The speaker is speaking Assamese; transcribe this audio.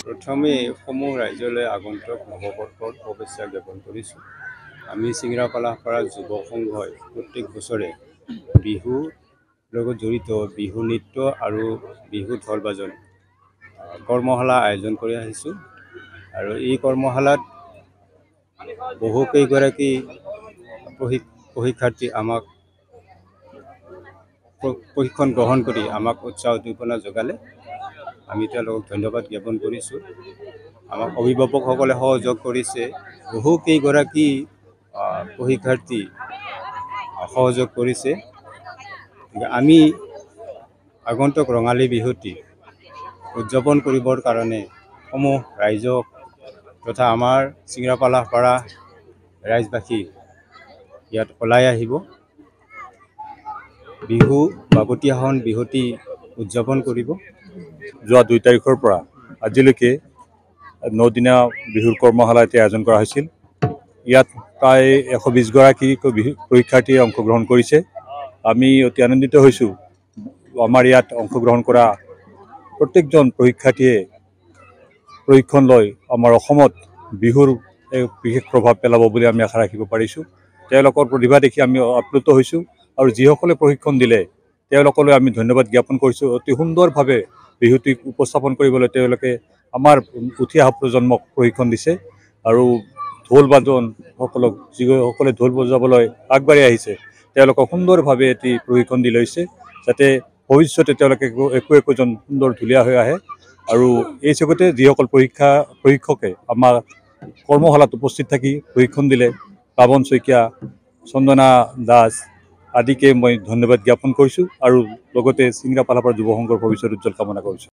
प्रथमे সমূহ ৰাজ্যলৈ আগন্তুক নৱবৰ্ষৰ শুভেচ্ছা জ্ঞাপন কৰিছোঁ। আমি চিংৰাপালাপাৰা যুৱ সংঘই প্ৰত্যেক বছৰে বিহুৰ লগত জড়িত বিহু নৃত্য আৰু বিহু ঢোল বাজন কৰ্মশালা আয়োজন কৰি আহিছোঁ। আৰু এই কৰ্মশালাত বহুকেইগৰাকী প্ৰশিক্ষাৰ্থী আমাক প্ৰশিক্ষণ গ্ৰহণ কৰি আমাক উৎসাহ উদ্দীপনা যোগালে। আমি তেওঁলোকক ধন্যবাদ জ্ঞাপন কৰিছোঁ। আমাক অভিভাৱকসকলে সহযোগ কৰিছে, বহুকেইগৰাকী প্ৰশিক্ষাৰ্থী সহযোগ কৰিছে। আমি আগন্তুক ৰঙালী বিহুটি উদযাপন কৰিবৰ কাৰণে সমূহ ৰাইজক তথা আমাৰ চিংৰাপালাপাৰা ৰাইজবাসী ইয়াত ওলাই আহিব। বিহু বাপতিসাহোন বিহুটি উদযাপন কৰিব। যোৱা 2 তাৰিখৰ পৰা আজিলৈকে 9 দিনীয়া বিহুৰ কৰ্মশালা আয়োজন কৰা হৈছিল। ইয়াত প্ৰায় 120 গৰাকী পৰীক্ষাৰ্থীয়ে অংশগ্ৰহণ কৰিছে। আমি অতি আনন্দিত হৈছোঁ। আমাৰ ইয়াত অংশগ্ৰহণ কৰা প্ৰত্যেকজন পৰীক্ষাৰ্থীয়ে প্ৰশিক্ষণ লৈ আমাৰ অসমত বিহুৰ এক বিশেষ প্ৰভাৱ পেলাব বুলি আমি আশা ৰাখিব পাৰিছোঁ। তেওঁলোকৰ প্ৰতিভা দেখি আমি আপ্লুত হৈছোঁ আৰু যিসকলে প্ৰশিক্ষণ দিলে তেওঁলোকলৈ আমি ধন্যবাদ জ্ঞাপন কৰিছোঁ। অতি সুন্দৰভাৱে বিহুটি উপস্থাপন কৰিবলৈ তেওঁলোকে আমাৰ উঠি অহা প্ৰজন্মক প্ৰশিক্ষণ দিছে আৰু ঢোল বাদনসকলক যিসকলে ঢোল বজাবলৈ আগবাঢ়ি আহিছে তেওঁলোকক সুন্দৰভাৱে এটি প্ৰশিক্ষণ দি লৈছে, যাতে ভৱিষ্যতে তেওঁলোকে একোজন সুন্দৰ ঢুলীয়া হৈ আহে। আৰু এই জগতে যিসকল প্ৰশিক্ষকে আমাৰ কৰ্মশালাত উপস্থিত থাকি প্ৰশিক্ষণ দিলে, পাৱন শইকীয়া, চন্দনা দাস আদিকে মই ধন্যবাদ জ্ঞাপন কৰিছোঁ আৰু লগতে চিংৰাপালাপাৰা যুৱ সংঘৰ ভৱিষ্যত উজ্জ্বল কামনা কৰিছোঁ।